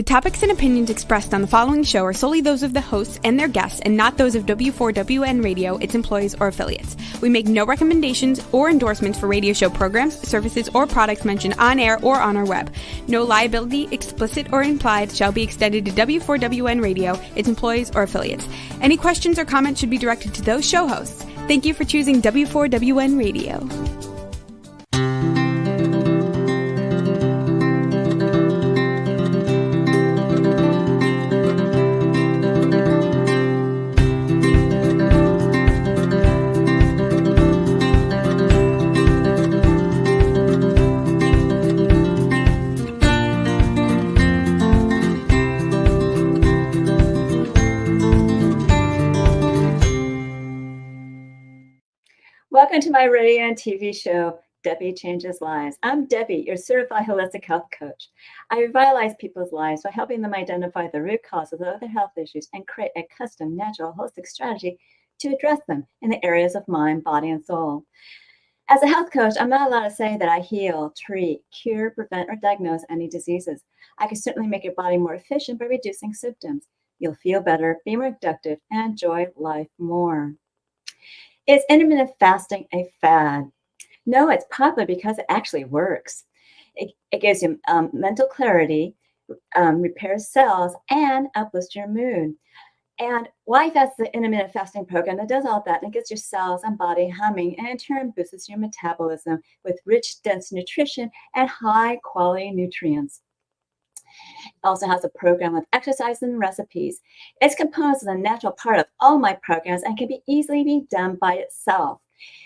The topics and opinions expressed on the following show are solely those of the hosts and their guests and not those of W4WN Radio, its employees, or affiliates. We make no recommendations or endorsements for radio show programs, services, or products mentioned on air or on our web. No liability, explicit or implied, shall be extended to W4WN Radio, its employees, or affiliates. Any questions or comments should be directed to those show hosts. Thank you for choosing W4WN Radio. Welcome to my radio and TV show, Debi Changes Lives. I'm Debi, your certified holistic health coach. I revitalize people's lives by helping them identify the root causes of their health issues and create a custom, natural, holistic strategy to address them in the areas of mind, body, and soul. As a health coach, I'm not allowed to say that I heal, treat, cure, prevent, or diagnose any diseases. I can certainly make your body more efficient by reducing symptoms. You'll feel better, be more productive, and enjoy life more. Is intermittent fasting a fad? No, it's popular because it actually works. It gives you mental clarity, repairs cells, and uplifts your mood. And Life as the intermittent fasting program that does all that and gets your cells and body humming, and in turn boosts your metabolism with rich, dense nutrition and high-quality nutrients. It also has a program with exercise and recipes. Its components are a natural part of all my programs and can easily be done by itself.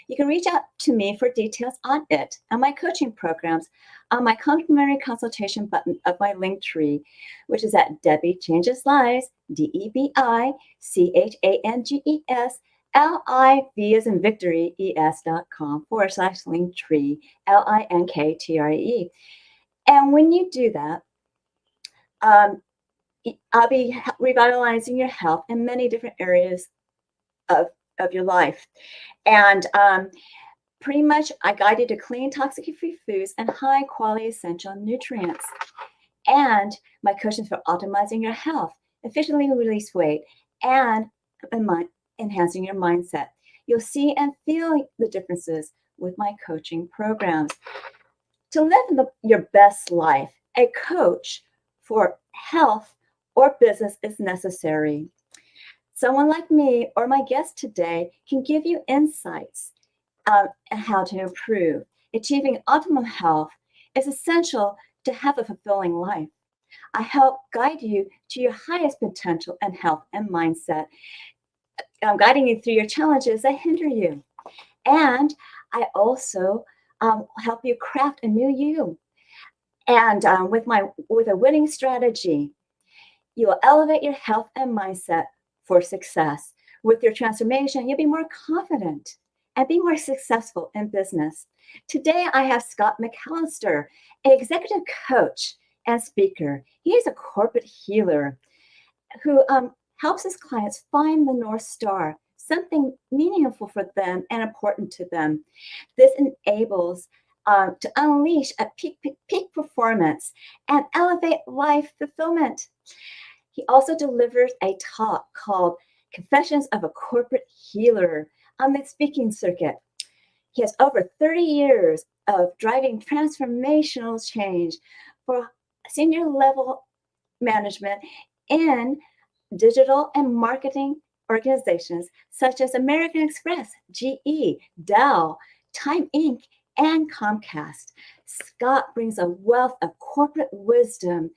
You can reach out to me for details on it and my coaching programs on my complimentary consultation button of my link tree, which is at Debi Changes Lives, DebiChangesLives, as in Victory, es.com/linktree, LINKTRE. And when you do that, I'll be revitalizing your health in many different areas of your life. And pretty much I guide you to clean, toxic-free foods and high-quality essential nutrients. And my coaching for optimizing your health, efficiently release weight, and enhancing your mindset. You'll see and feel the differences with my coaching programs. To live your best life, a coach for health or business is necessary. Someone like me or my guest today can give you insights on how to improve. Achieving optimal health is essential to have a fulfilling life. I help guide you to your highest potential in health and mindset. I'm guiding you through your challenges that hinder you. And I also help you craft a new you. And with a winning strategy, you will elevate your health and mindset for success. With your transformation, you'll be more confident and be more successful in business. Today, I have Scott McAllister, an executive coach and speaker. He is a corporate healer who helps his clients find the North Star, something meaningful for them and important to them. This enables to unleash a peak performance and elevate life fulfillment. He also delivers a talk called Confessions of a Corporate Healer on the speaking circuit. He has over 30 years of driving transformational change for senior level management in digital and marketing organizations such as American Express, GE, Dell, Time Inc., and Comcast. Scott brings a wealth of corporate wisdom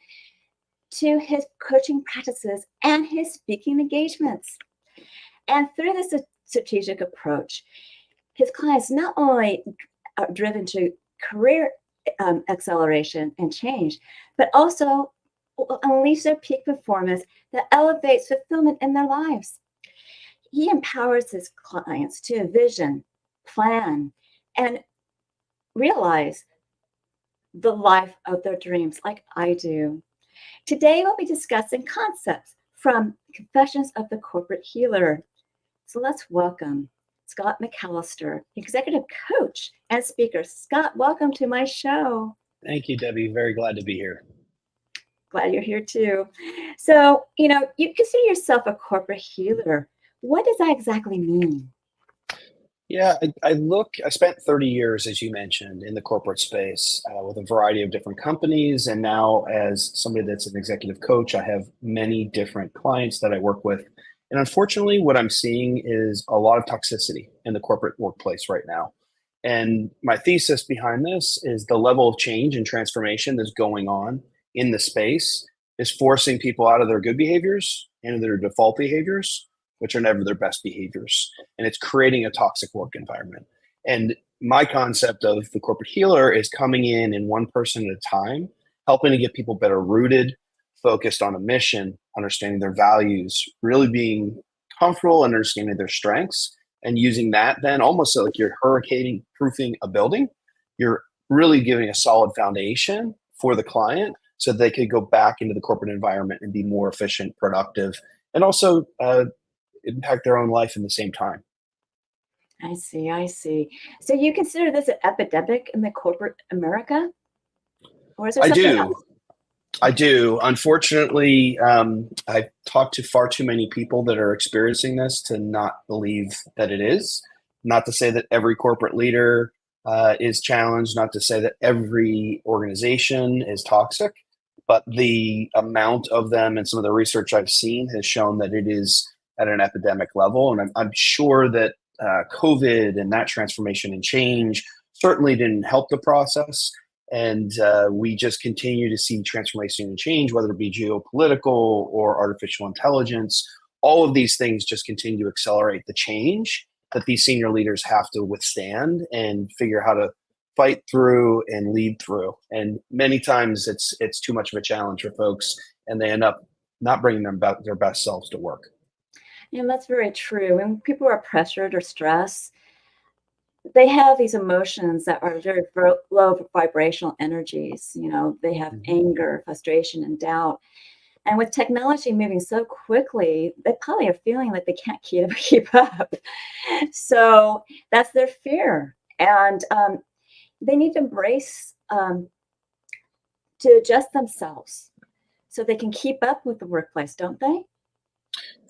to his coaching practices and his speaking engagements. And through this strategic approach, his clients not only are driven to career acceleration and change, but also unleash their peak performance that elevates fulfillment in their lives. He empowers his clients to envision, plan, and realize the life of their dreams like I do. Today, we'll be discussing concepts from Confessions of the Corporate Healer. So let's welcome Scott McAllister, executive coach and speaker. Scott, welcome to my show. Thank you, Debbie. Very glad to be here. Glad you're here too. So, you consider yourself a corporate healer. What does that exactly mean? Yeah, I spent 30 years, as you mentioned, in the corporate space with a variety of different companies. And now, as somebody that's an executive coach, I have many different clients that I work with. And unfortunately, what I'm seeing is a lot of toxicity in the corporate workplace right now. And my thesis behind this is the level of change and transformation that's going on in the space is forcing people out of their good behaviors into their default behaviors, which are never their best behaviors. And it's creating a toxic work environment. And my concept of the corporate healer is coming in one person at a time, helping to get people better rooted, focused on a mission, understanding their values, really being comfortable and understanding their strengths, and using that then almost like you're hurricane proofing a building. You're really giving a solid foundation for the client so they could go back into the corporate environment and be more efficient, productive, and also impact their own life in the same time. I see, I see. So you consider this an epidemic in the corporate America? Or is there I something do. else? I do. Unfortunately, I've talked to far too many people that are experiencing this to not believe that it is. Not to say that every corporate leader is challenged, not to say that every organization is toxic, but the amount of them and some of the research I've seen has shown that it is at an epidemic level. And I'm sure that COVID and that transformation and change certainly didn't help the process. And we just continue to see transformation and change, whether it be geopolitical or artificial intelligence. All of these things just continue to accelerate the change that these senior leaders have to withstand and figure how to fight through and lead through. And many times it's too much of a challenge for folks, and they end up not bringing their best selves to work. That's very true. When people are pressured or stressed, they have these emotions that are very low vibrational energies. They have Mhm. anger, frustration, and doubt. And with technology moving so quickly, they probably are feeling like they can't keep up. So that's their fear. And they need to embrace to adjust themselves so they can keep up with the workplace, don't they?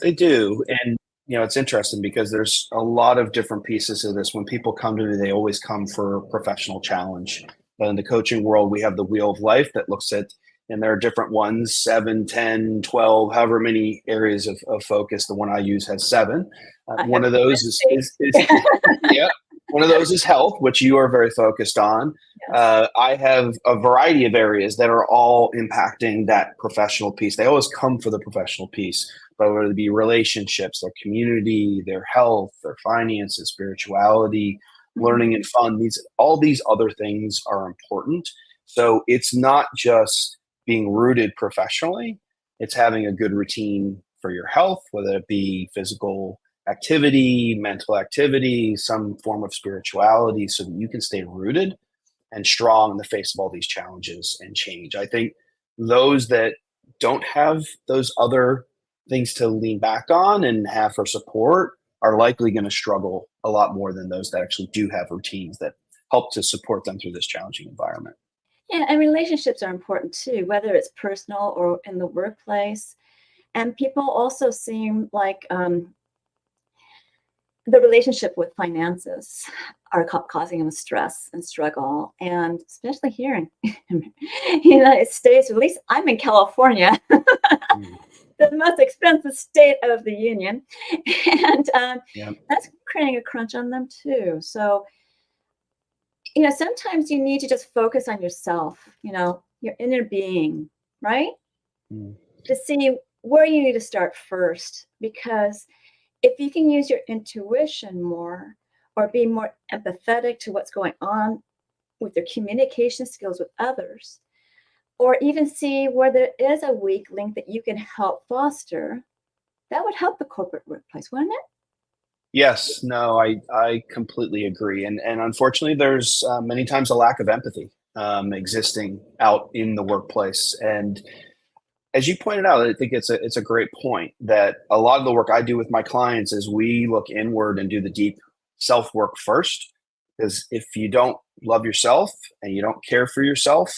They do. And it's interesting because there's a lot of different pieces of this. When people come to me, they always come for professional challenge. But in the coaching world, we have the wheel of life that looks at, and there are different ones, 7, 10, 12, however many areas of focus. The one I use has 7. I One have of those is yeah. One of those is health, which you are very focused on. yes. I have a variety of areas that are all impacting that professional piece. They always come for the professional piece, but whether it be relationships, their community, their health, their finances, spirituality, Mhm. learning and fun. All these other things are important. So it's not just being rooted professionally, it's having a good routine for your health, whether it be physical activity, mental activity, some form of spirituality, so that you can stay rooted and strong in the face of all these challenges and change. I think those that don't have those other things to lean back on and have for support are likely going to struggle a lot more than those that actually do have routines that help to support them through this challenging environment. Yeah, and relationships are important too, whether it's personal or in the workplace. And people also seem like the relationship with finances are causing them stress and struggle, and especially here in the United States. At least I'm in California, Mm. the most expensive state of the union, and Yeah. that's creating a crunch on them too. So sometimes you need to just focus on yourself, your inner being, right? Mm. To see where you need to start first, because if you can use your intuition more or be more empathetic to what's going on with your communication skills with others, or even see where there is a weak link that you can help foster, that would help the corporate workplace, wouldn't it? Yes, no, I completely agree. And unfortunately, there's many times a lack of empathy existing out in the workplace. And as you pointed out, I think it's a great point that a lot of the work I do with my clients is we look inward and do the deep self work first. Because if you don't love yourself and you don't care for yourself,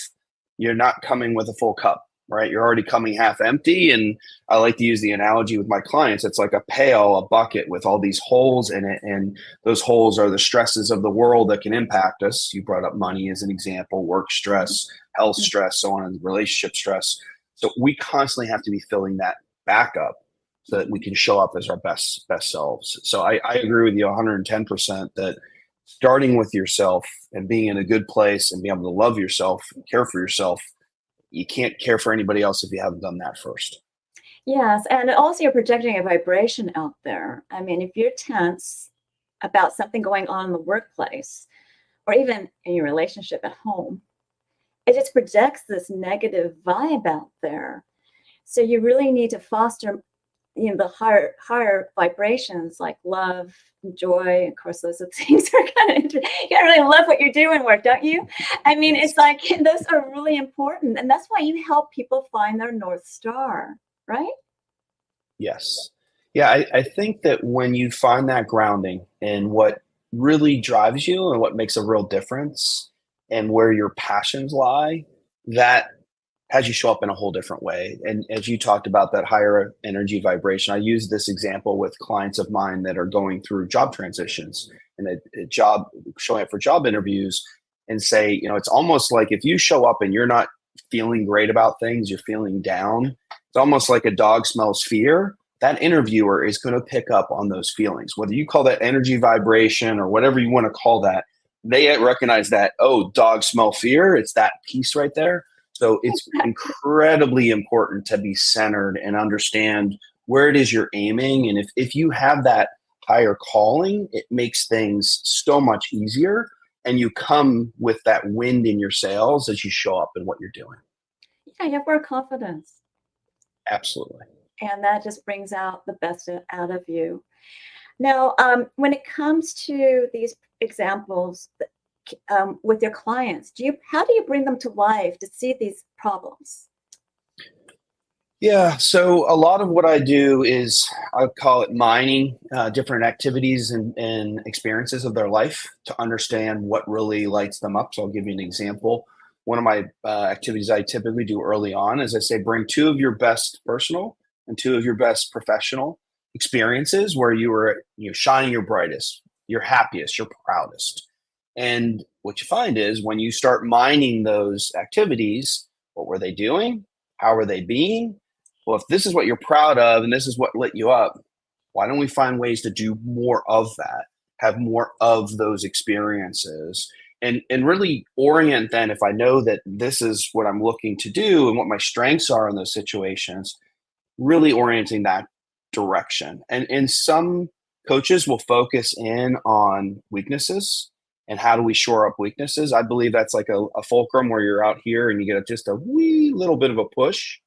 you're not coming with a full cup. right? You're already coming half empty. And I like to use the analogy with my clients. It's like a pail, a bucket with all these holes in it. And those holes are the stresses of the world that can impact us. You brought up money as an example, work stress, health stress, so on, and relationship stress. So we constantly have to be filling that back up so that we can show up as our best selves. So I agree with you 110% that starting with yourself and being in a good place and being able to love yourself, care for yourself, you can't care for anybody else if you haven't done that first. Yes, and also you're projecting a vibration out there. I mean, if you're tense about something going on in the workplace or even in your relationship at home, it just projects this negative vibe out there. So you really need to foster, the higher vibrations like love, joy. Of course, those are things are kind of, you gotta really love what you do in work, don't you? I mean, it's like those are really important, and that's why you help people find their North Star, right? Yes. Yeah, I think that when you find that grounding and what really drives you and what makes a real difference and where your passions lie, that has you show up in a whole different way. And as you talked about that higher energy vibration, I use this example with clients of mine that are going through job transitions and a job, showing up for job interviews, and say, it's almost like if you show up and you're not feeling great about things, you're feeling down, it's almost like a dog smells fear. That interviewer is going to pick up on those feelings, whether you call that energy vibration or whatever you want to call that. They recognize that, oh, dogs smell fear. It's that piece right there. So it's incredibly important to be centered and understand where it is you're aiming. And if you have that higher calling, it makes things so much easier. And you come with that wind in your sails as you show up in what you're doing. Yeah, you have more confidence. Absolutely. And that just brings out the best out of you. Now, when it comes to these examples, with your clients, how do you bring them to life to see these problems? Yeah, so a lot of what I do is I call it mining different activities and experiences of their life to understand what really lights them up. So I'll give you an example. One of my activities I typically do early on is I say bring two of your best personal and two of your best professional experiences where you were shining your brightest, your happiest, your proudest. And what you find is when you start mining those activities, what were they doing? How were they being? Well, if this is what you're proud of and this is what lit you up, why don't we find ways to do more of that, have more of those experiences, and really orient then, if I know that this is what I'm looking to do and what my strengths are in those situations, really orienting that direction. And some coaches will focus in on weaknesses and how do we shore up weaknesses. I believe that's like a fulcrum where you're out here and you get just a wee little bit of a push.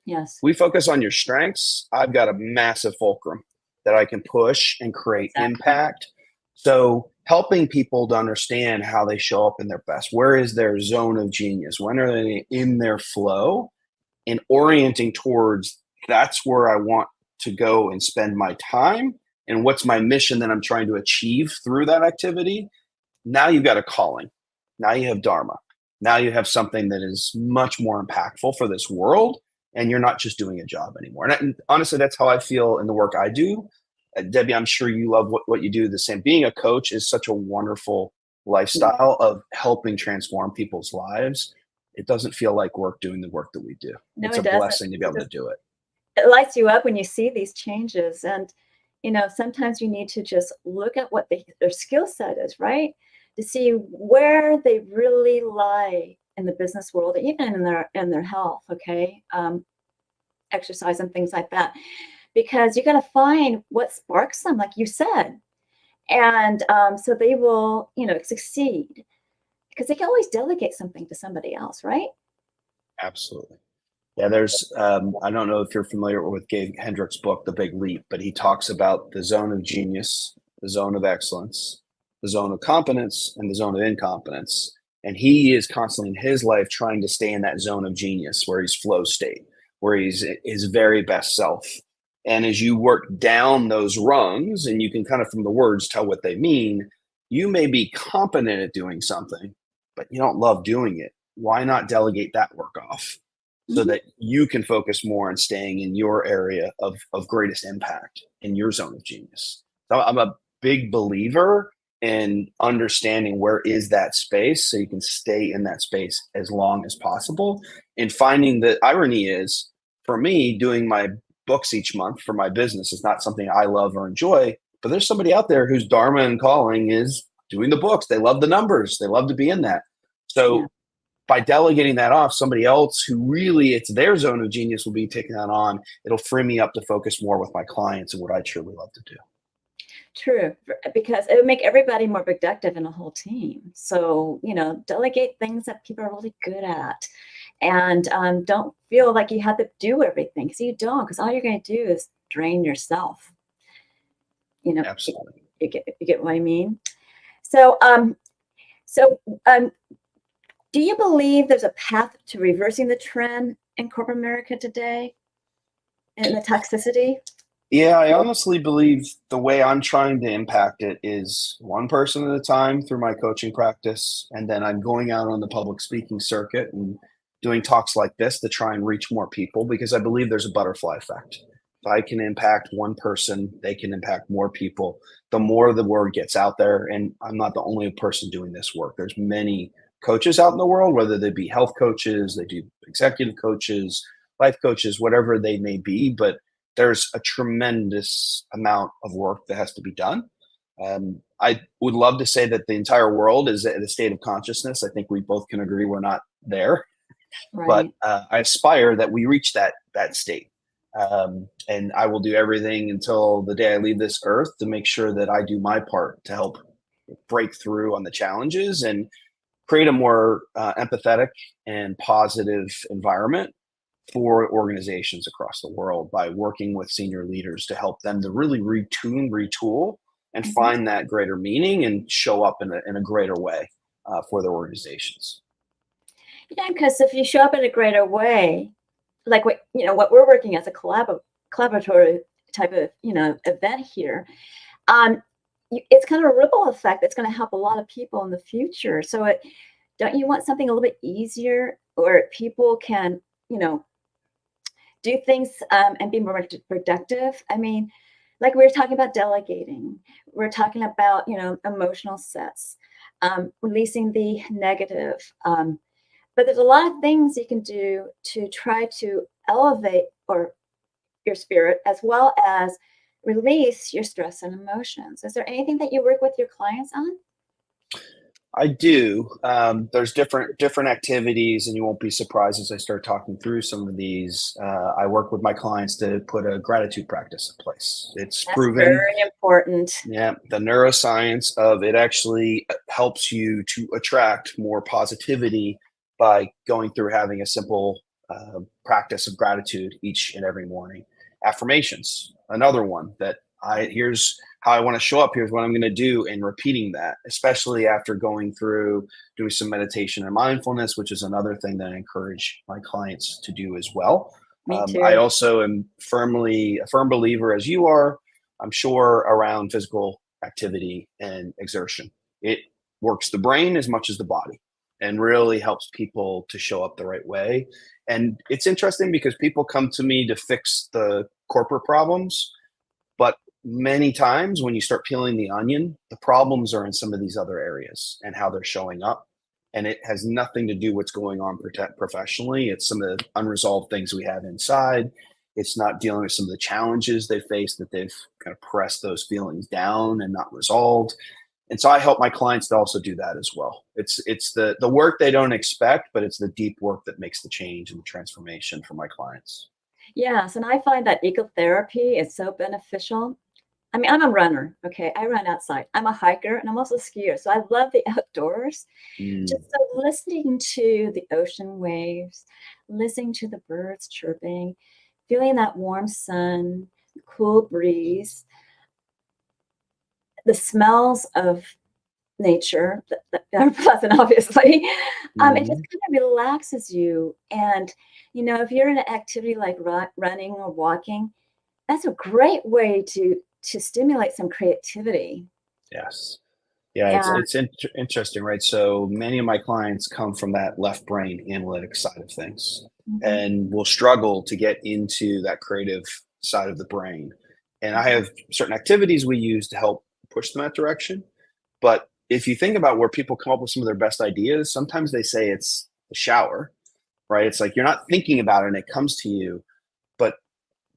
Yes. We focus on your strengths. I've got a massive fulcrum that I can push and create impact. So helping people to understand how they show up in their best. Where is their zone of genius? When are they in their flow? And orienting towards that's where I want to go and spend my time. And what's my mission that I'm trying to achieve through that activity? Now you've got a calling. Now you have Dharma. Now you have something that is much more impactful for this world. And you're not just doing a job anymore. And honestly, that's how I feel in the work I do. Debbie, I'm sure you love what you do the same. Being a coach is such a wonderful lifestyle of helping transform people's lives. It doesn't feel like work doing the work that we do. No, it's it a doesn't. blessing to be able to do it. It lights you up when you see these changes. And, sometimes you need to just look at what their skill set is, right? To see where they really lie in the business world, even in their health, okay? Exercise and things like that. Because you got to find what sparks them, like you said. And so they will, succeed. Because they can always delegate something to somebody else, right? Absolutely. Yeah, there's, I don't know if you're familiar with Gabe Hendricks' book, The Big Leap, but he talks about the zone of genius, the zone of excellence, the zone of competence, and the zone of incompetence. And he is constantly in his life trying to stay in that zone of genius where he's flow state, where he's his very best self. And as you work down those rungs, and you can kind of from the words tell what they mean, you may be competent at doing something, but you don't love doing it. Why not delegate that work off? so that you can focus more on staying in your area of greatest impact in your zone of genius. So I'm a big believer in understanding where is that space so you can stay in that space as long as possible. And finding the irony is, for me, doing my books each month for my business is not something I love or enjoy, but there's somebody out there whose dharma and calling is doing the books. They love the numbers. They love to be in that. So by delegating that off, somebody else who really it's their zone of genius will be taking that on. It'll free me up to focus more with my clients and what I truly love to do. True, because it would make everybody more productive in a whole team. So, delegate things that people are really good at, and don't feel like you have to do everything, because you don't, because all you're going to do is drain yourself. Absolutely. You get what I mean? So, do you believe there's a path to reversing the trend in corporate America today in the toxicity? Yeah, I honestly believe the way I'm trying to impact it is one person at a time through my coaching practice. And then I'm going out on the public speaking circuit and doing talks like this to try and reach more people, because I believe there's a butterfly effect. If I can impact one person, they can impact more people. The more the word gets out there, and I'm not the only person doing this work. There's many coaches out in the world, whether they be health coaches, they do executive coaches, life coaches, whatever they may be, but there's a tremendous amount of work that has to be done. I would love to say that the entire world is at a state of consciousness. I think we both can agree we're not there, Right. but I aspire that we reach that state. And I will do everything until the day I leave this earth to make sure that I do my part to help break through on the challenges and create a more empathetic and positive environment for organizations across the world by working with senior leaders to help them to really retool, and find that greater meaning and show up in a greater way for their organizations. Yeah, because if you show up in a greater way, like what we're working as a collaboratory type of event here, it's kind of a ripple effect that's going to help a lot of people in the future. So don't you want something a little bit easier where people can do things and be more productive? I mean, like we were talking about delegating, we're talking about emotional sets, releasing the negative, but there's a lot of things you can do to try to elevate your spirit, as well as release your stress and emotions. Is there anything that you work with your clients on? I do. There's different activities, and you won't be surprised as I start talking through some of these. I work with my clients to put a gratitude practice in place. It's That's proven. very important. Yeah, the neuroscience of it actually helps you to attract more positivity by going through having a simple practice of gratitude each and every morning. Affirmations, another one that here's how I want to show up. Here's what I'm going to do, and repeating that, especially after going through doing some meditation and mindfulness, which is another thing that I encourage my clients to do as well. Me too. I also am a firm believer, as you are, I'm sure, around physical activity and exertion. It works the brain as much as the body and really helps people to show up the right way. And it's interesting because people come to me to fix the corporate problems, but many times when you start peeling the onion, the problems are in some of these other areas and how they're showing up. And it has nothing to do what's going on professionally. It's some of the unresolved things we have inside. It's not dealing with some of the challenges they face that they've kind of pressed those feelings down and not resolved. And so I help my clients to also do that as well. It's the work they don't expect, but it's the deep work that makes the change and the transformation for my clients. Yes, and I find that ecotherapy is so beneficial. I mean, I'm a runner, okay? I run outside. I'm a hiker, and I'm also a skier, so I love the outdoors. Just so listening to the ocean waves, listening to the birds chirping, feeling that warm sun, cool breeze, the smells of nature that are pleasant, obviously. It just kind of relaxes you. And, if you're in an activity like running or walking, that's a great way to stimulate some creativity. Yes. Yeah, Yeah. it's interesting, right? So many of my clients come from that left brain analytic side of things Mhm. and will struggle to get into that creative side of the brain. And I Mhm. have certain activities we use to help push them that direction. But if you think about where people come up with some of their best ideas, sometimes they say it's the shower, right? It's like you're not thinking about it and it comes to you. But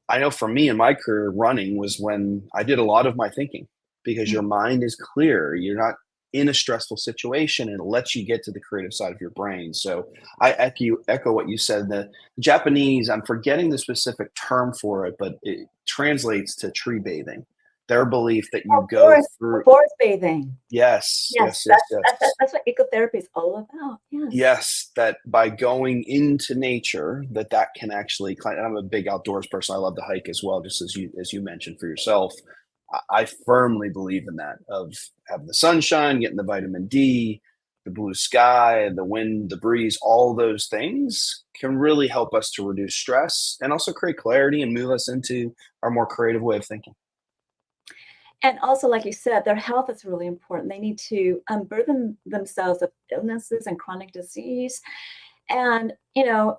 I know for me in my career, running was when I did a lot of my thinking because your mind is clear. You're not in a stressful situation and it lets you get to the creative side of your brain. So I echo what you said. The Japanese, I'm forgetting the specific term for it, but it translates to tree bathing. Their belief that you Oh, go through, forest bathing. yes, Yes, yes, yes, yes. that's what ecotherapy is all about. Yes. Yes, that by going into nature, that can actually. And I'm a big outdoors person. I love to hike as well, just as you mentioned for yourself. I firmly believe in that of having the sunshine, getting the vitamin D, the blue sky, the wind, the breeze. All those things can really help us to reduce stress and also create clarity and move us into our more creative way of thinking. And also, like you said, their health is really important. They need to unburden themselves of illnesses and chronic disease and,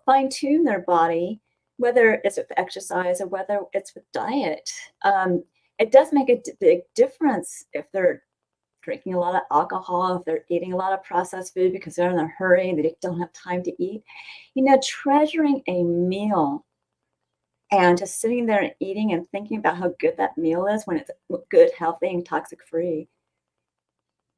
fine tune their body, whether it's with exercise or whether it's with diet. It does make a big difference if they're drinking a lot of alcohol, if they're eating a lot of processed food because they're in a hurry and they don't have time to eat. Treasuring a meal and just sitting there and eating and thinking about how good that meal is when it's good, healthy, and toxic free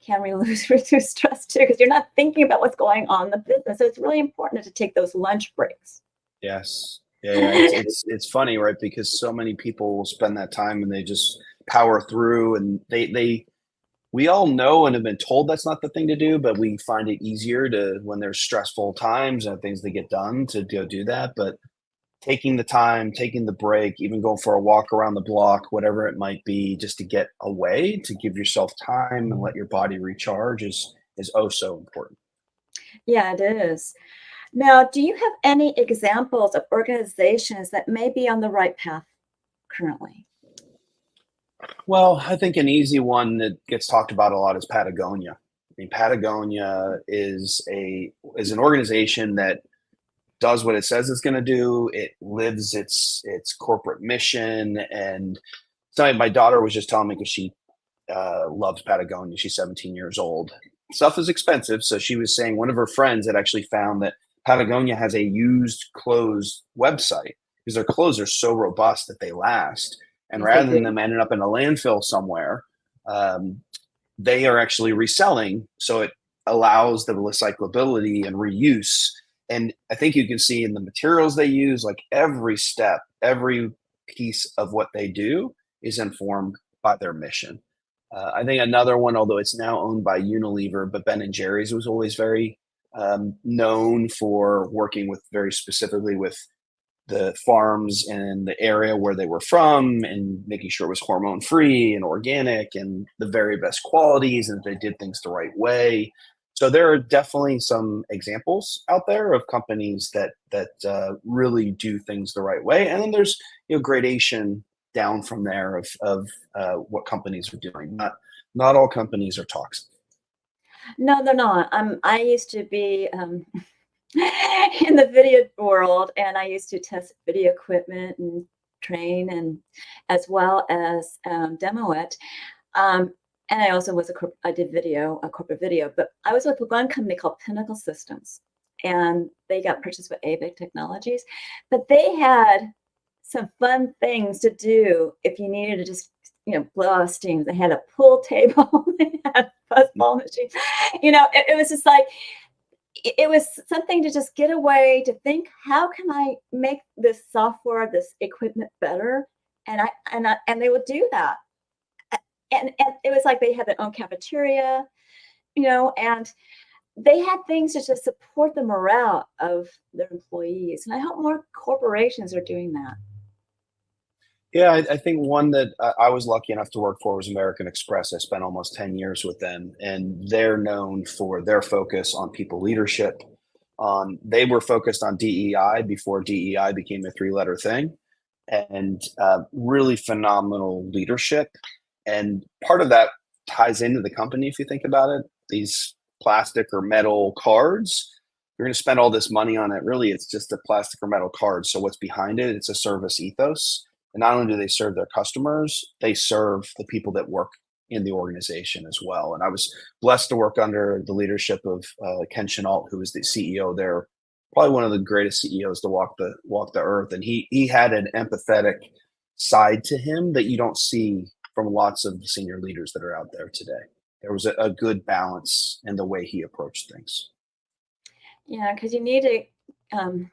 can reduce stress too, because you're not thinking about what's going on in the business. So it's really important to take those lunch breaks. Yes. Yeah, yeah. It's funny, right? Because so many people will spend that time and they just power through and they we all know and have been told that's not the thing to do, but we find it easier to when there's stressful times and things that get done to go do that. But taking the time, taking the break, even going for a walk around the block, whatever it might be, just to get away, to give yourself time and let your body recharge is oh so important. Yeah, it is. Now, do you have any examples of organizations that may be on the right path currently? Well, I think an easy one that gets talked about a lot is Patagonia. I mean, Patagonia is an organization that does what it says it's going to do. It lives its corporate mission. And something my daughter was just telling me because she loves Patagonia. She's 17 years old. Stuff is expensive, so she was saying one of her friends had actually found that Patagonia has a used clothes website because their clothes are so robust that they last. And Yes, they rather do. than them ending up in a landfill somewhere, um, they are actually reselling. So it allows the recyclability and reuse. And I think you can see in the materials they use, like every step, every piece of what they do is informed by their mission. I think another one, although it's now owned by Unilever, but Ben and Jerry's was always very known for working with very specifically with the farms and the area where they were from and making sure it was hormone free and organic and the very best qualities and they did things the right way. So there are definitely some examples out there of companies that really do things the right way, and then there's gradation down from there of what companies are doing. Not all companies are toxic. No, they're not. I used to be in the video world, and I used to test video equipment and train, and as well as demo it. Um, and I also I did video, a corporate video, but I was with one company called Pinnacle Systems, and they got purchased by ABIC Technologies, but they had some fun things to do if you needed to just blow off steam. They had a pool table, they had fuzzball machines. It was just like it was something to just get away to think, how can I make this software, this equipment better? And they would do that. And it was like they had their own cafeteria, and they had things to just support the morale of their employees. And I hope more corporations are doing that. Yeah, I think one that I was lucky enough to work for was American Express. I spent almost 10 years with them, and they're known for their focus on people leadership. They were focused on DEI before DEI became a three-letter thing, and really phenomenal leadership. And part of that ties into the company. If you think about it, these plastic or metal cards, you're going to spend all this money on it. Really, it's just a plastic or metal card. So what's behind it? It's a service ethos. And not only do they serve their customers, they serve the people that work in the organization as well. And I was blessed to work under the leadership of Ken Chenault, who was the CEO there, probably one of the greatest CEOs to walk the earth. And he had an empathetic side to him that you don't see from lots of the senior leaders that are out there today. There was a good balance in the way he approached things. Yeah, because you need to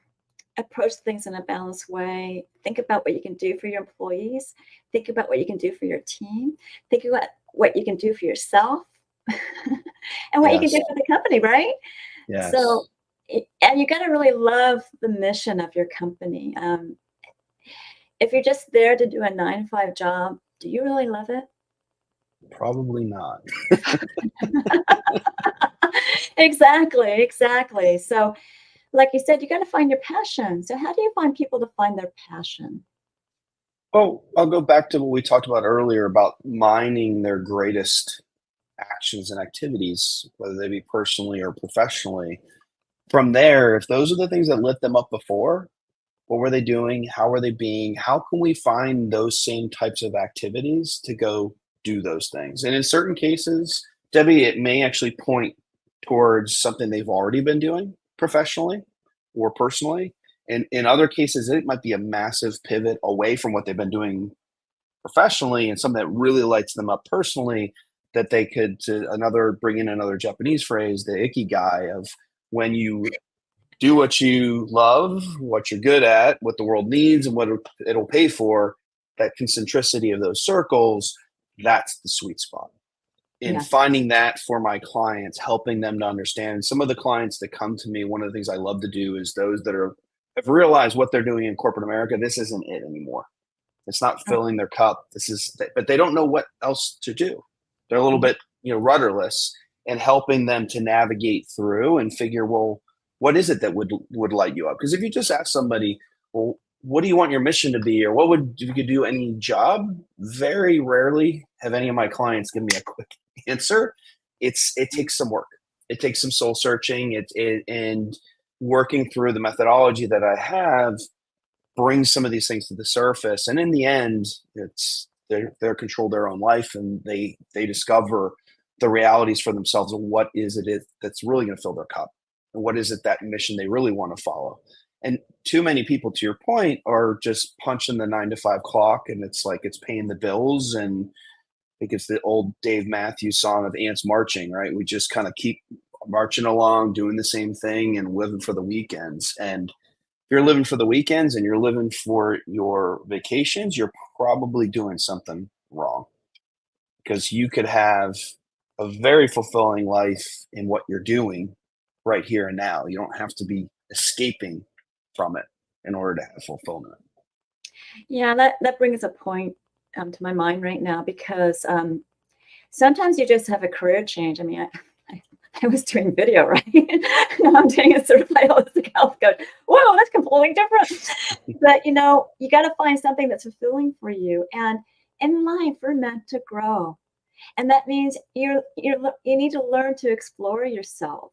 approach things in a balanced way. Think about what you can do for your employees. Think about what you can do for your team. Think about what you can do for yourself and what you can do for the company, right? Yes. So, and you got to really love the mission of your company. If you're just there to do a 9-to-5 job, do you really love it? Probably not. Exactly. So, like you said, you got to find your passion. So how do you find people to find their passion? Well, I'll go back to what we talked about earlier about mining their greatest actions and activities, whether they be personally or professionally. From there, if those are the things that lit them up before, what were they doing? How were they being? How can we find those same types of activities to go do those things? And in certain cases, Debbie, it may actually point towards something they've already been doing professionally or personally. And in other cases, it might be a massive pivot away from what they've been doing professionally and something that really lights them up personally that they could bring in another Japanese phrase, the ikigai, of when you do what you love, what you're good at, what the world needs, and what it'll pay for, that concentricity of those circles, that's the sweet spot. In finding that for my clients, helping them to understand. Some of the clients that come to me, one of the things I love to do is those that have realized what they're doing in corporate America, this isn't it anymore. It's not filling their cup. But they don't know what else to do. They're a little bit, rudderless, and helping them to navigate through and figure, well, what is it that would light you up? Because if you just ask somebody, well, what do you want your mission to be, or what would you could do any job? Very rarely have any of my clients give me a quick answer. It takes some work. It takes some soul searching. And working through the methodology that I have brings some of these things to the surface. And in the end, they control their own life, and they discover the realities for themselves of what is it that's really going to fill their cup, and what is it that mission they really want to follow. And too many people, to your point, are just punching the 9-to-5 clock, and it's like it's paying the bills. And I think it's the old Dave Matthews song of ants marching, right? We just kind of keep marching along, doing the same thing, and living for the weekends. And if you're living for the weekends and you're living for your vacations, you're probably doing something wrong, because you could have a very fulfilling life in what you're doing right here and now. You don't have to be escaping from it in order to have fulfillment. Yeah, that brings a point to my mind right now, because sometimes you just have a career change. I mean, I was doing video, right? Now I'm doing a certified holistic health coach. Whoa, that's completely different. But you got to find something that's fulfilling for you. And in life, we're meant to grow, and that means you need to learn to explore yourself,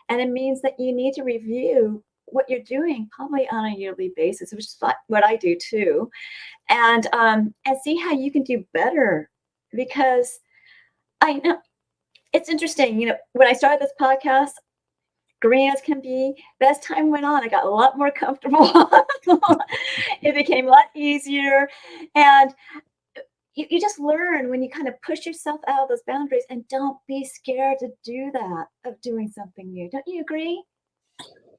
and it means that you need to review what you're doing probably on a yearly basis, which is what I do too, and see how you can do better. Because I know it's interesting. When I started this podcast, green as can be, but as time went on, I got a lot more comfortable. It became a lot easier, and you just learn when you kind of push yourself out of those boundaries, and don't be scared to do that, of doing something new. Don't you agree?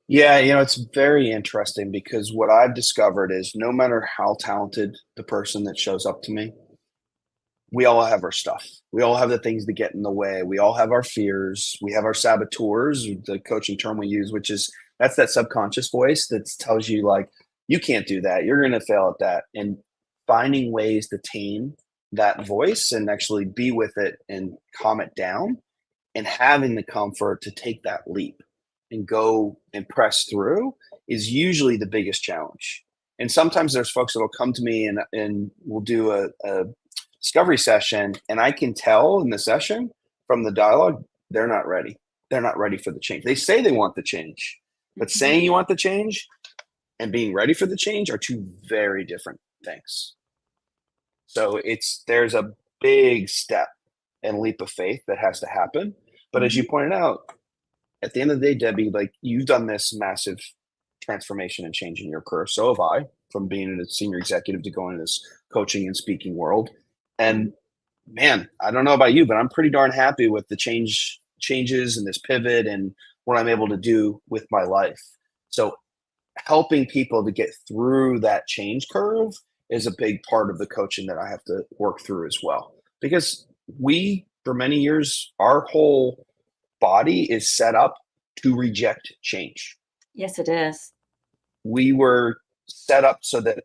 Yeah, it's very interesting, because what I've discovered is no matter how talented the person that shows up to me, we all have our stuff. We all have the things that get in the way. We all have our fears. We have our saboteurs, the coaching term we use, that's that subconscious voice that tells you, like, you can't do that. You're going to fail at that. And finding ways to tame that voice and actually be with it and calm it down, and having the comfort to take that leap and go and press through is usually the biggest challenge. And sometimes there's folks that will come to me and we'll do a discovery session, and I can tell in the session from the dialogue, they're not ready. They're not ready for the change. They say they want the change, but saying you want the change and being ready for the change are two very different things. So there's a big step and leap of faith that has to happen. But as you pointed out, at the end of the day, Debbie, like, you've done this massive transformation and change in your career. So have I, from being a senior executive to going into this coaching and speaking world. And man, I don't know about you, but I'm pretty darn happy with the changes and this pivot and what I'm able to do with my life. So helping people to get through that change curve is a big part of the coaching that I have to work through as well. Because for many years, our whole body is set up to reject change. Yes, it is. We were set up so that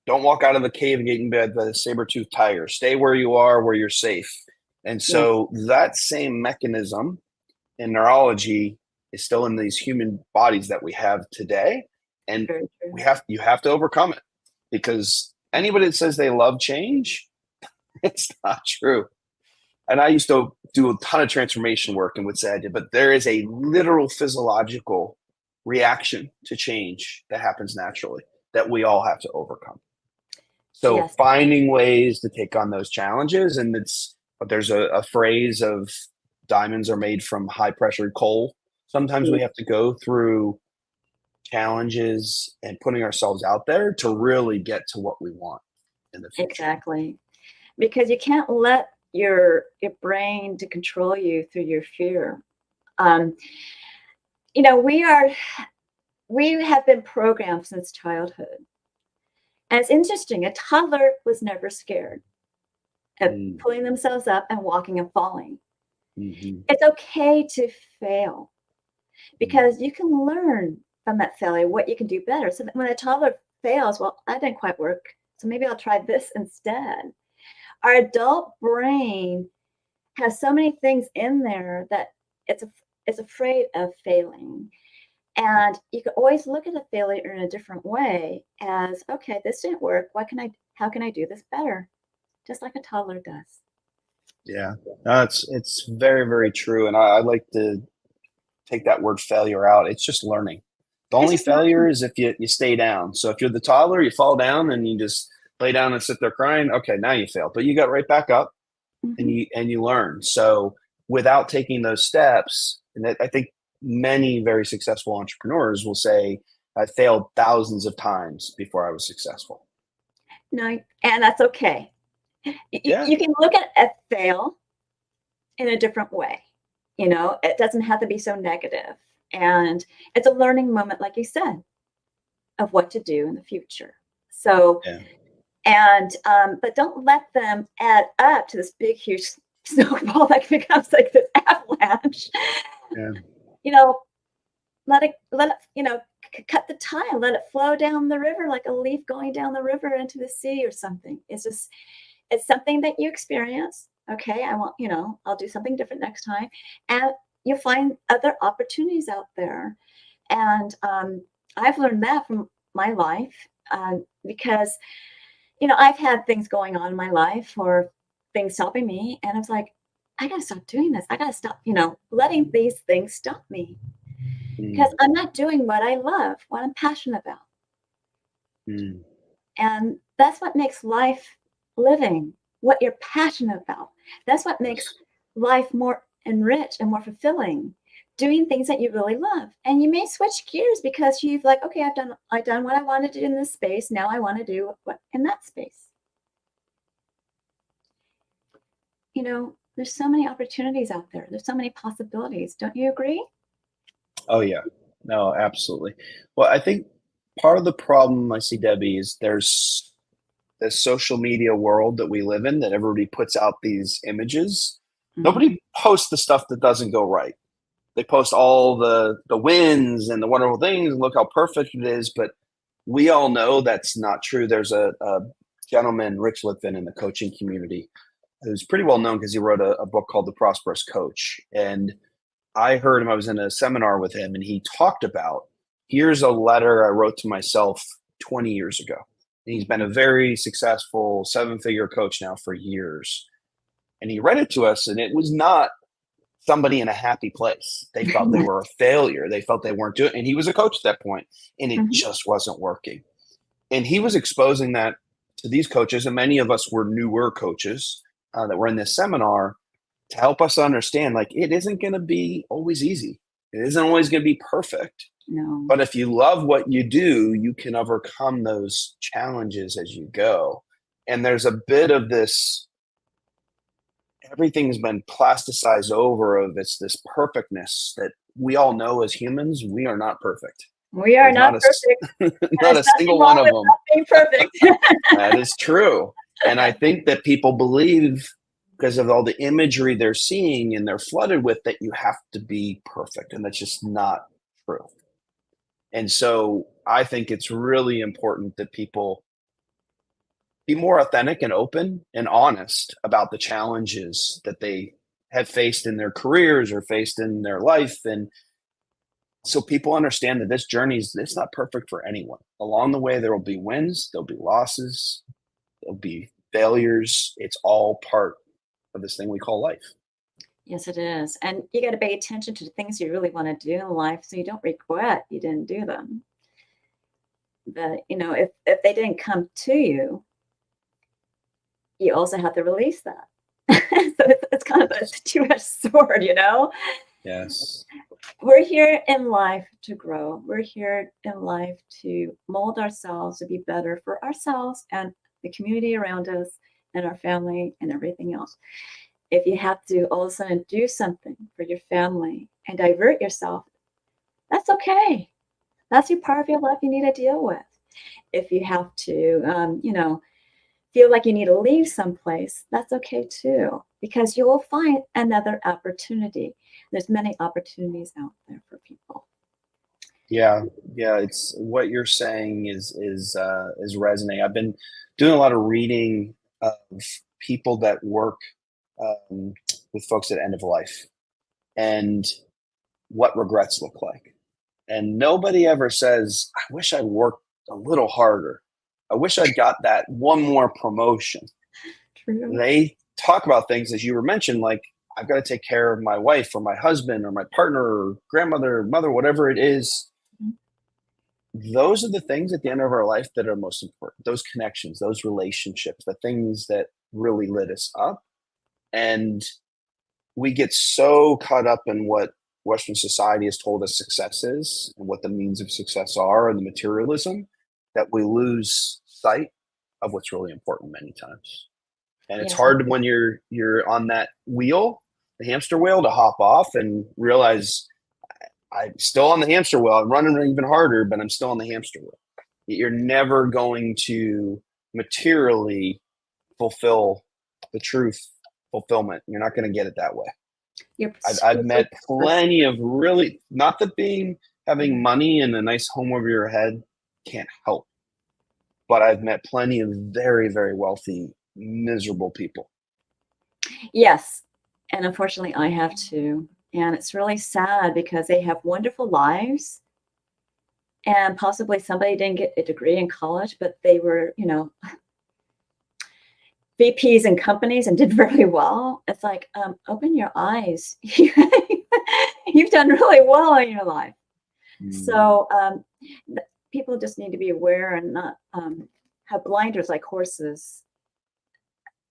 don't walk out of the cave and get in bed by the saber-toothed tiger. Stay where you are, where you're safe. And so that same mechanism in neurology is still in these human bodies that we have today. And you have to overcome it, because anybody that says they love change, it's not true. And I used to do a ton of transformation work and would say I did, but there is a literal physiological reaction to change that happens naturally that we all have to overcome. So finding ways to take on those challenges, and there's a phrase of diamonds are made from high pressure coal. Sometimes we have to go through challenges and putting ourselves out there to really get to what we want in the future. Exactly. Because you can't let your brain to control you through your fear. We have been programmed since childhood. And it's interesting, a toddler was never scared of pulling themselves up and walking and falling. It's okay to fail, because you can learn from that failure what you can do better. So that when a toddler fails, well, that didn't quite work, so maybe I'll try this instead. Our adult brain has so many things in there that it's afraid of failing. And you can always look at a failure in a different way as, okay, this didn't work. How can I do this better? Just like a toddler does. Yeah, it's very, very true. And I like to take that word failure out. It's just learning. The only failure is if you stay down. So if you're the toddler, you fall down and you just lay down and sit there crying. Okay, now you failed, but you got right back up and you learn. So without taking those steps, and I think many very successful entrepreneurs will say, I failed thousands of times before I was successful. No, and that's okay. You can look at a fail in a different way. It doesn't have to be so negative. And it's a learning moment, like you said, of what to do in the future. So, but don't let them add up to this big, huge snowball that becomes like this avalanche. Let it, cut the tide, let it flow down the river like a leaf going down the river into the sea or something. It's something that you experience. Okay, I'll do something different next time. And you'll find other opportunities out there. And I've learned that from my life because, I've had things going on in my life or things stopping me. And I was like, I got to stop doing this. I got to stop, letting these things stop me. Because I'm not doing what I love, what I'm passionate about. And that's what makes life living, what you're passionate about. That's what makes life more enriched and more fulfilling, doing things that you really love. And you may switch gears because you've okay, I've done what I wanted to do in this space. Now I want to do what in that space. There's so many opportunities out there. There's so many possibilities. Don't you agree? Oh, yeah. No, absolutely. Well, I think part of the problem I see, Debbie, is there's this social media world that we live in that everybody puts out these images. Nobody posts the stuff that doesn't go right. They post all the wins and the wonderful things and look how perfect it is. But we all know that's not true. There's a gentleman, Rich Litvin, in the coaching community who's pretty well known because he wrote a book called The Prosperous Coach. And I heard him, I was in a seminar with him, and he talked about, here's a letter I wrote to myself 20 years ago. And he's been a very successful 7-figure coach now for years. And he read it to us, and it was not somebody in a happy place. They felt they were a failure. They felt they weren't doing it. And he was a coach at that point, and it just wasn't working. And he was exposing that to these coaches, and many of us were newer coaches that were in this seminar, to help us understand, like, it isn't going to be always easy. It isn't always going to be perfect. No. But if you love what you do, you can overcome those challenges as you go. And there's a bit of this, everything's been plasticized over of this perfectness that we all know as humans, we are not perfect. We are not perfect. Not a single one of them. Being perfect. That is true. And I think that people believe, because of all the imagery they're seeing and they're flooded with, that you have to be perfect. And that's just not true. And so I think it's really important that people be more authentic and open and honest about the challenges that they have faced in their careers or faced in their life. And so people understand that this journey it's not perfect for anyone. Along the way, there will be wins, there'll be losses, there'll be failures. It's all part of this thing we call life. Yes, it is. And you got to pay attention to the things you really want to do in life so you don't regret you didn't do them. But, if they didn't come to you, you also have to release that. So it's kind of a two-edged sword, Yes. We're here in life to grow. We're here in life to mold ourselves to be better for ourselves and the community around us and our family and everything else. If you have to all of a sudden do something for your family and divert yourself, that's okay. That's your part of your life you need to deal with. If you have to, feel like you need to leave someplace, that's okay too, because you will find another opportunity. There's many opportunities out there for people. Yeah. It's what you're saying is resonating. I've been doing a lot of reading of people that work with folks at end of life and what regrets look like. And nobody ever says, I wish I'd worked a little harder. I wish I'd got that one more promotion. True. They talk about things, as you were mentioned, like, I've got to take care of my wife or my husband or my partner or grandmother, mother, whatever it is. Those are the things at the end of our life that are most important. Those connections, those relationships, the things that really lit us up. And we get so caught up in what Western society has told us success is and what the means of success are and the materialism, that we lose sight of what's really important many times. And it's hard when you're on that wheel, the hamster wheel, to hop off and realize I'm still on the hamster wheel. I'm running even harder, but I'm still on the hamster wheel. You're never going to materially fulfill the truth fulfillment. You're not going to get it that way. I've met plenty of really, not that having money and a nice home over your head can't help, but I've met plenty of very, very wealthy, miserable people. Yes. And unfortunately, I have too. And it's really sad because they have wonderful lives. And possibly somebody didn't get a degree in college, but they were, VPs in companies and did very well. It's like, open your eyes. You've done really well in your life. So people just need to be aware and not have blinders like horses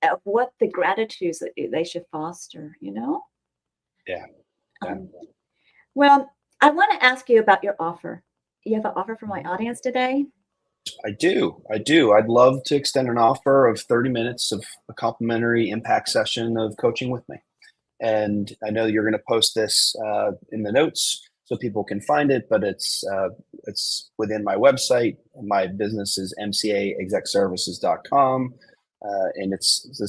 of what the gratitudes that they should foster, Yeah. Well, I want to ask you about your offer. You have an offer for my audience today? I do. I'd love to extend an offer of 30 minutes of a complimentary impact session of coaching with me. And I know you're going to post this in the notes so people can find it, but it's within my website. My business is mcaexecservices.com, and it's the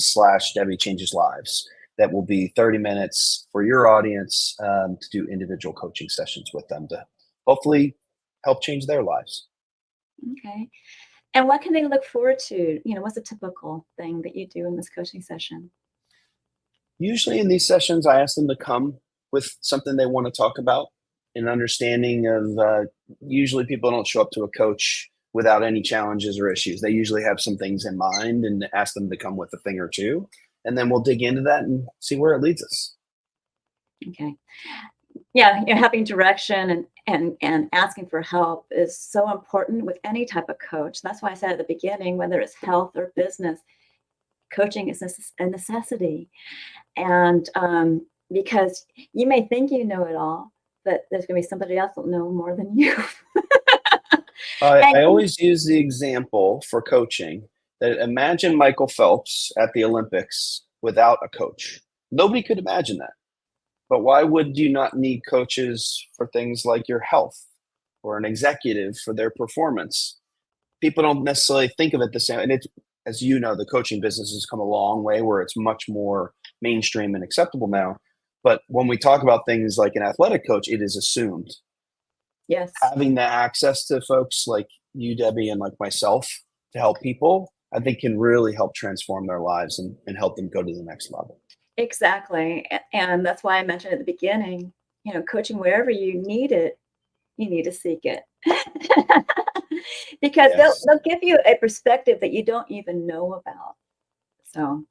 /Debi Changes Lives. That will be 30 minutes for your audience to do individual coaching sessions with them to hopefully help change their lives. Okay. And what can they look forward to? What's a typical thing that you do in this coaching session? Usually in these sessions, I ask them to come with something they want to talk about, an understanding of usually people don't show up to a coach without any challenges or issues. They usually have some things in mind and ask them to come with a thing or two. And then we'll dig into that and see where it leads us. Okay. Yeah, having direction and asking for help is so important with any type of coach. That's why I said at the beginning, whether it's health or business, coaching is a necessity. And because you may think you know it all, but there's going to be somebody else that'll know more than you. I always use the example for coaching that imagine Michael Phelps at the Olympics without a coach. Nobody could imagine that. But why would you not need coaches for things like your health or an executive for their performance? People don't necessarily think of it the same. And it's, as you know, the coaching business has come a long way where it's much more mainstream and acceptable now. But when we talk about things like an athletic coach, it is assumed. Yes. Having the access to folks like you, Debbie, and like myself to help people, I think can really help transform their lives and help them go to the next level. Exactly. And that's why I mentioned at the beginning, coaching wherever you need it, you need to seek it. Because Yes. they'll give you a perspective that you don't even know about. So,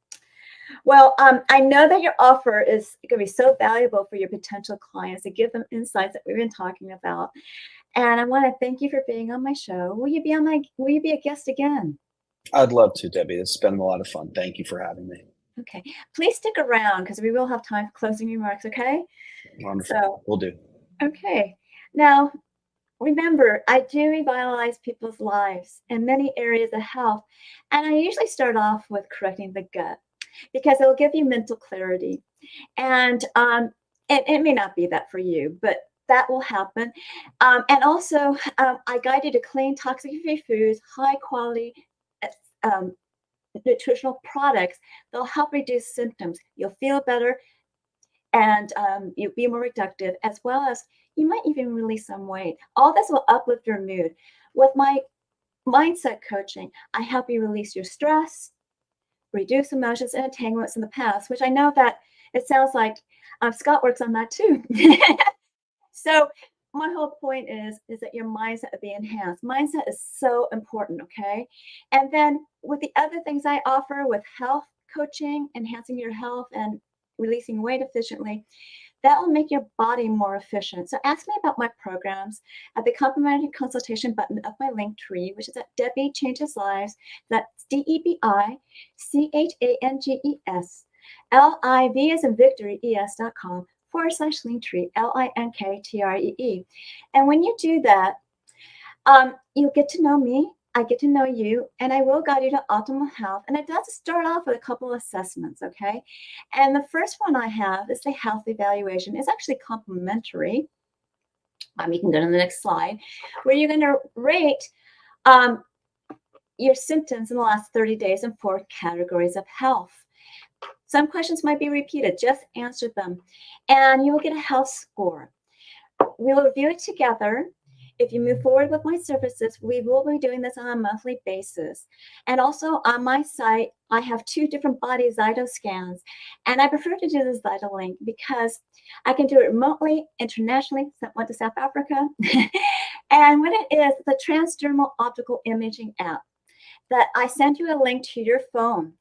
well, I know that your offer is going to be so valuable for your potential clients to give them insights that we've been talking about. And I want to thank you for being on my show. Will you be a guest again? I'd love to, Debbie. It's been a lot of fun. Thank you for having me. Okay. Please stick around because we will have time for closing remarks, okay? Wonderful. So, We'll do. okay. Now, remember, I do revitalize people's lives in many areas of health. And I usually start off with correcting the gut because it will give you mental clarity. And it may not be that for you, but that will happen. And also, I guide you to clean, toxic-free foods, high quality nutritional products. They'll help reduce symptoms. You'll feel better and you'll be more productive, as well as you might even release some weight. All this will uplift your mood. With my mindset coaching, I help you release your stress, reduce emotions and entanglements in the past, which I know that it sounds like Scott works on that too. So my whole point is that your mindset will be enhanced. Mindset is so important, okay? And then with the other things I offer with health coaching, enhancing your health and releasing weight efficiently, that will make your body more efficient. So ask me about my programs at the complimentary consultation button of my link tree, which is at Debi Changes Lives. That's DebiChangesLives, as in Victory, es.com/Linktree, LINKTREE. And when you do that, you'll get to know me, I get to know you, and I will guide you to optimal health. And it does start off with a couple of assessments, okay? And the first one I have is the health evaluation. It's actually complimentary. You can go to the next slide, where you're going to rate your symptoms in the last 30 days in 4 categories of health. Some questions might be repeated. Just answer them, and you will get a health score. We'll review it together. If you move forward with my services, we will be doing this on a monthly basis. And also on my site, I have 2 different body Zyto scans. And I prefer to do the Zyto link because I can do it remotely, internationally. Went to South Africa. And what it is, the transdermal optical imaging app that I send you a link to your phone.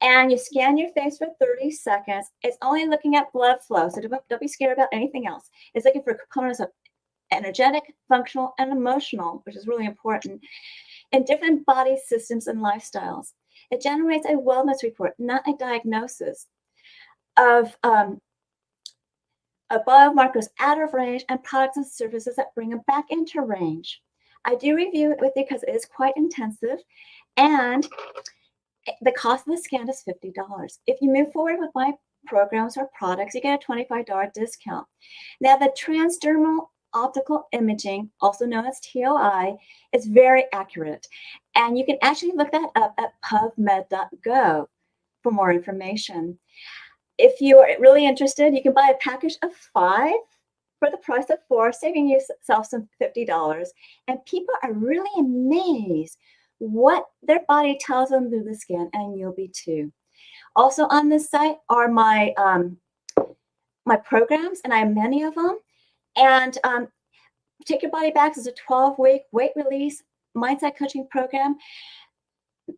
And you scan your face for 30 seconds. It's only looking at blood flow, so don't be scared about anything else. It's looking for components of energetic, functional, and emotional, which is really important, in different body systems and lifestyles. It generates a wellness report, not a diagnosis, of biomarkers out of range and products and services that bring them back into range. I do review it with you because it is quite intensive, and the cost of the scan is $50. If you move forward with my programs or products, you get a $25 discount. Now, the transdermal optical imaging, also known as TOI, is very accurate. And you can actually look that up at pubmed.gov for more information. If you are really interested, you can buy a package of 5 for the price of 4, saving yourself some $50. And people are really amazed what their body tells them through the scan, and you'll be too. Also on this site are my my programs, and I have many of them. And Take Your Body Back is a 12-week weight release mindset coaching program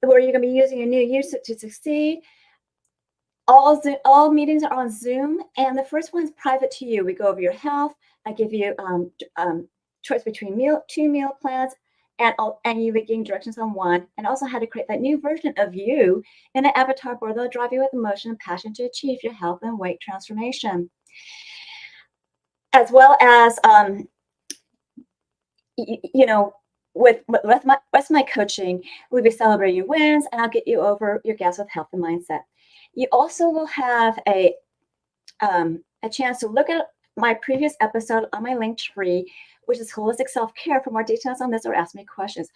where you're going to be using a new use to succeed. All meetings are on Zoom, and the first one's private to you. We go over your health. I give you choice between two meal plans, and you begin directions on one, and also how to create that new version of you in an avatar board that'll drive you with emotion and passion to achieve your health and weight transformation. As well as, with my coaching, we'll be celebrating your wins, and I'll get you over your gaps with health and mindset. You also will have a chance to look at my previous episode on my Linktree, which is Holistic Self-Care, for more details on this, or ask me questions.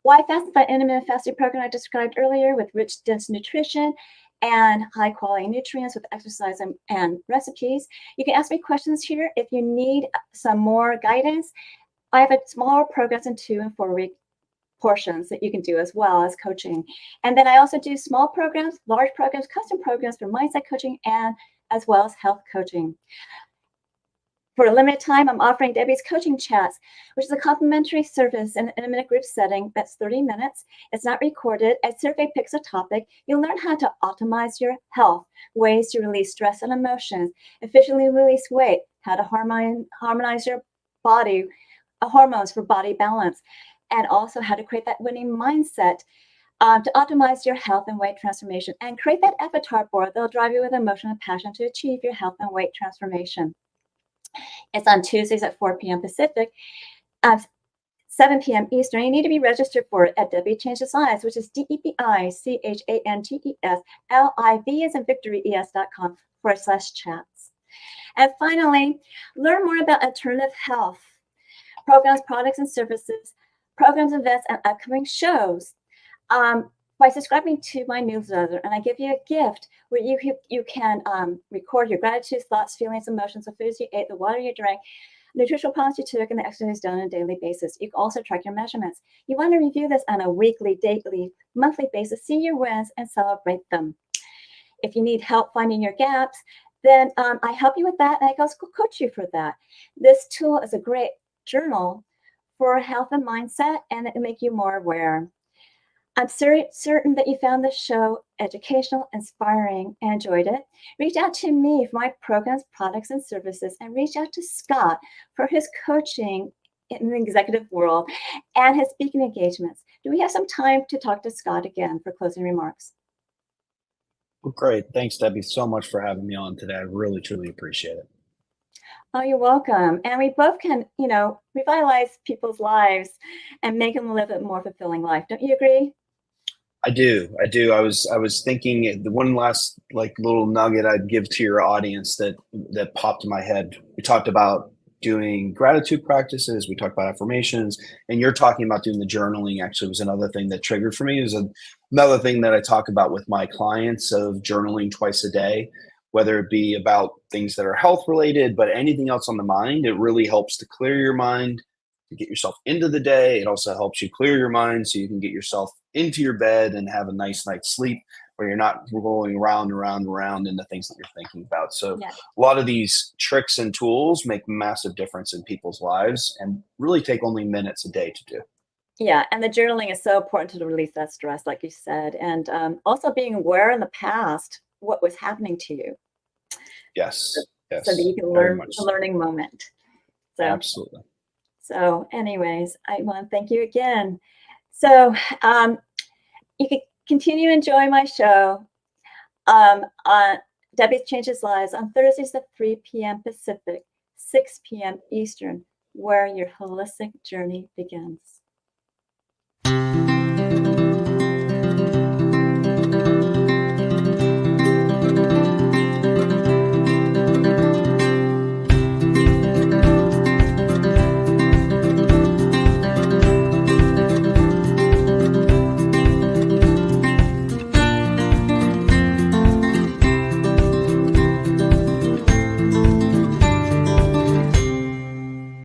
Why Fast? That intermittent fasting program I described earlier, with rich, dense nutrition and high-quality nutrients with exercise and recipes. You can ask me questions here if you need some more guidance. I have a smaller programs in 2 and 4 week portions that you can do as well as coaching. And then I also do small programs, large programs, custom programs for mindset coaching, and as well as health coaching. For a limited time, I'm offering Debi's coaching chats, which is a complimentary service in a minute group setting that's 30 minutes. It's not recorded. A survey picks a topic. You'll learn how to optimize your health, ways to release stress and emotions, efficiently release weight, how to harmonize your body, hormones for body balance, and also how to create that winning mindset to optimize your health and weight transformation, and create that avatar board that'll drive you with emotion and passion to achieve your health and weight transformation. It's on Tuesdays at 4 p.m. Pacific, 7 p.m. Eastern. You need to be registered for it at Debi Changes Lives, which is DebiChangesLive as in Victory ES.com/chats. And finally, learn more about alternative health programs, products, and services, programs, events, and upcoming shows by subscribing to my newsletter. And I give you a gift where you can record your gratitude, thoughts, feelings, emotions, the foods you ate, the water you drank, nutritional products you took, and the exercise done on a daily basis. You can also track your measurements. You want to review this on a weekly, daily, monthly basis, see your wins, and celebrate them. If you need help finding your gaps, then I help you with that, and I also coach you for that. This tool is a great journal for health and mindset, and it will make you more aware. I'm certain that you found this show educational, inspiring, and enjoyed it. Reach out to me for my programs, products, and services, and reach out to Scott for his coaching in the executive world and his speaking engagements. Do we have some time to talk to Scott again for closing remarks? Well, great. Thanks, Debbie, so much for having me on today. I really, truly appreciate it. Oh, you're welcome. And we both can, revitalize people's lives and make them live a more fulfilling life. Don't you agree? I do. I was thinking the one last little nugget I'd give to your audience that popped in my head. We talked about doing gratitude practices. We talked about affirmations, and you're talking about doing the journaling. Actually, was another thing that triggered for me. Is another thing that I talk about with my clients of journaling twice a day, whether it be about things that are health related, but anything else on the mind. It really helps to clear your mind, to get yourself into the day. It also helps you clear your mind so you can get yourself into your bed and have a nice night's sleep where you're not rolling around in the things that you're thinking about. So Yeah. A lot of these tricks and tools make massive difference in people's lives and really take only minutes a day to do. Yeah, and the journaling is so important to release that stress, like you said, and also being aware in the past what was happening to you. Yes. So that you can learn the learning moment. So, absolutely. So anyways, I want to thank you again. So you can continue to enjoy my show on Debi Changes Lives on Thursdays at 3 p.m. Pacific, 6 p.m. Eastern, where your holistic journey begins.